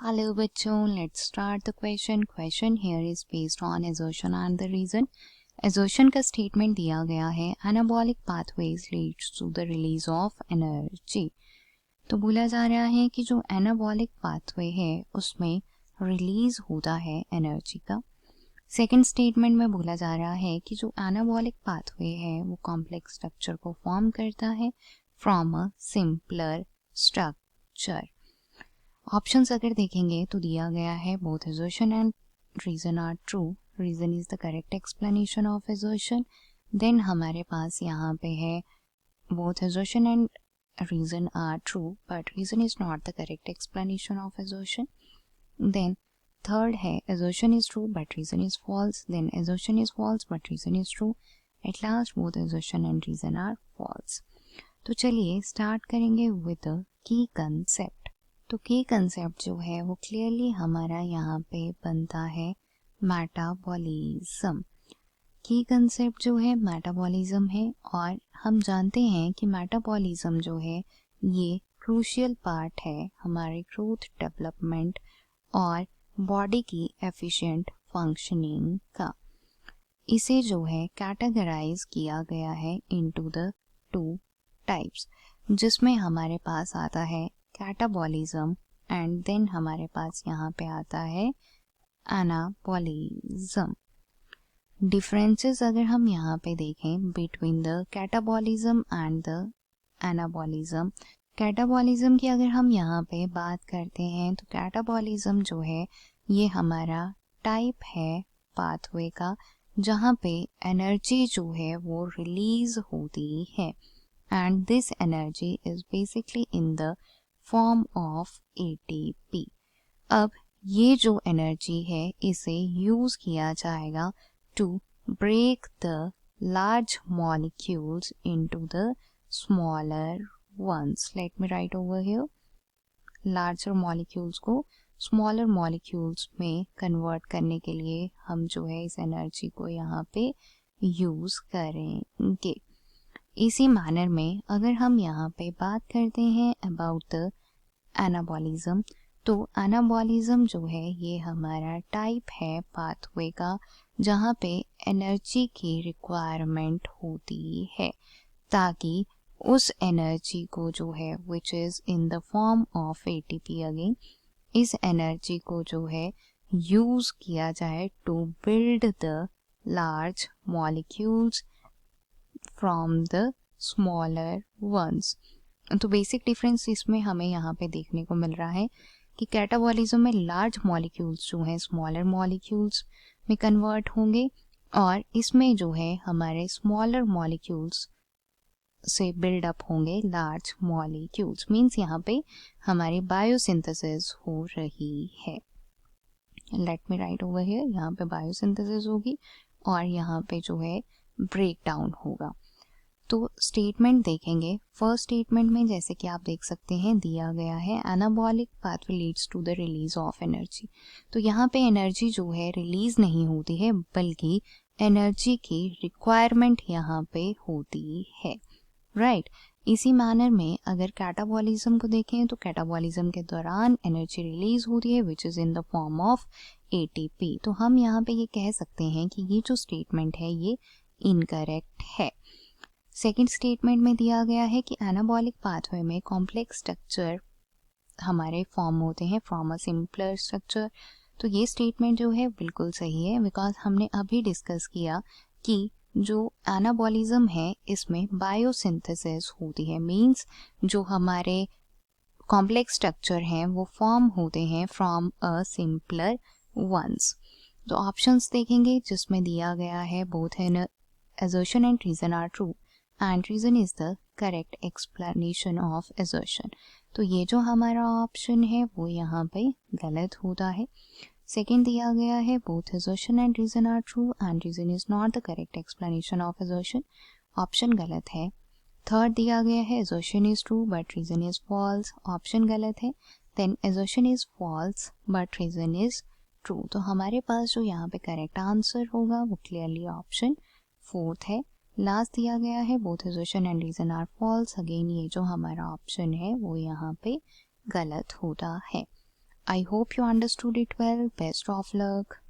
Hello बच्चों, let's start the question. Question here is based on assertion and the reason. Assertion का statement दिया गया है anabolic pathways leads to the release of energy. तो बोला जा रहा है कि जो anabolic pathway है उसमें रिलीज होता है एनर्जी का. सेकेंड स्टेटमेंट में बोला जा रहा है कि जो anabolic pathway है वो कॉम्प्लेक्स स्ट्रक्चर को फॉर्म करता है from a simpler structure. Options अगर देखेंगे तो दिया गया है both assertion and reason are true. Reason is the correct explanation of assertion. Then हमारे पास यहाँ पे है both assertion and reason are true but reason is not the correct explanation of assertion. Then third है assertion is true but reason is false. Then assertion is false but reason is true. At last both assertion and reason are false. तो चलिए start करेंगे with the key concept. तो की concept जो है वो clearly हमारा यहाँ पे बनता है मेटाबॉलिज्म. की कंसेप्ट जो है मेटाबॉलिज्म है और हम जानते हैं कि मेटाबॉलिज्म जो है ये क्रूशियल पार्ट है हमारे ग्रोथ डेवलपमेंट और बॉडी की एफिशिएंट फंक्शनिंग का. इसे जो है कैटेगराइज किया गया है इनटू द टू टाइप्स, जिसमें हमारे पास आता है कैटाबॉलिज्म एंड देन हमारे पास यहाँ पे आता है एनाबॉलिज्म. डिफरेंसेस अगर हम यहाँ पे देखें between the catabolism and the anabolism. Catabolism की अगर हम यहाँ पे बात करते हैं तो कैटाबॉलिज्म जो है ये हमारा टाइप है पाथवे का जहाँ पे एनर्जी जो है वो रिलीज होती है and this energy is basically in the form of ATP. अब ये जो एनर्जी है इसे यूज किया जाएगा to break the large molecules into the smaller ones. Let me write over here. larger molecules को smaller molecules में convert करने के लिए हम जो है इस एनर्जी को यहाँ पे यूज करेंगे. इसी मैनर में अगर हम यहाँ पे बात करते हैं अबाउट द एनाबॉलिज्म, तो एनाबॉलिज्म जो है ये हमारा टाइप है पाथवे का जहाँ पे एनर्जी की रिक्वायरमेंट होती है ताकि उस एनर्जी को जो है which is in the form of ATP again, इस एनर्जी को जो है यूज किया जाए to build the large molecules from the smaller ones. तो बेसिक डिफरेंस इसमें हमें यहाँ पे देखने को मिल रहा है कि कैटाबॉलिज्म में लार्ज मॉलिक्यूल्स जो हैं स्मॉलर मॉलिक्यूल्स में कन्वर्ट होंगे और इसमें जो है हमारे स्मॉलर मॉलिक्यूल्स से बिल्डअप होंगे लार्ज मॉलिक्यूल्स. मीन्स यहाँ पे हमारी बायोसिंथेसिस हो रही है. Let me right over here. यहाँ पे बायोसिंथेसिस होगी और यहाँ पे जो है ब्रेक डाउन होगा. तो स्टेटमेंट देखेंगे. फर्स्ट स्टेटमेंट में जैसे कि आप देख सकते हैं दिया गया है anabolic pathway leads to the release of energy. तो यहाँ पे एनर्जी जो है रिलीज नहीं होती है बल्कि एनर्जी की रिक्वायरमेंट यहाँ पे होती है. राइट. इसी मैनर में अगर कैटाबॉलिज्म को देखें तो कैटाबॉलिज्म के दौरान एनर्जी रिलीज होती है which is in the form of ATP. तो हम यहाँ पे ये कह सकते हैं कि ये जो स्टेटमेंट है ये इनकरेक्ट है. सेकेंड स्टेटमेंट में दिया गया है कि एनाबॉलिक पाथवे में कॉम्प्लेक्स स्ट्रक्चर हमारे फॉर्म होते हैं फ्रॉम अ सिंपलर स्ट्रक्चर. तो ये स्टेटमेंट जो है बिल्कुल सही है बिकॉज हमने अभी डिस्कस किया कि जो एनाबॉलिज्म है इसमें बायोसिंथेसिस होती है. मींस जो हमारे कॉम्प्लेक्स स्ट्रक्चर हैं वो फॉर्म होते हैं फ्रॉम अ सिंपलर वंस. तो ऑप्शंस देखेंगे जिसमें दिया गया है both in assertion and reason are true and reason is the correct explanation of assertion. तो ये जो हमारा ऑप्शन है वो यहाँ पे गलत होता है. सेकेंड दिया गया है both assertion and reason are true and reason is not the correct explanation of assertion. Option गलत है. थर्ड दिया गया है assertion is true but reason is false. Option गलत है. then assertion is false but reason is true. तो हमारे पास जो यहाँ पे करेक्ट आंसर होगा वो क्लियरली ऑप्शन फोर्थ है. लास्ट दिया गया है both assertion and reason are false. Again ये जो हमारा ऑप्शन है वो यहाँ पे गलत होता है. I hope you understood it well. Best of luck.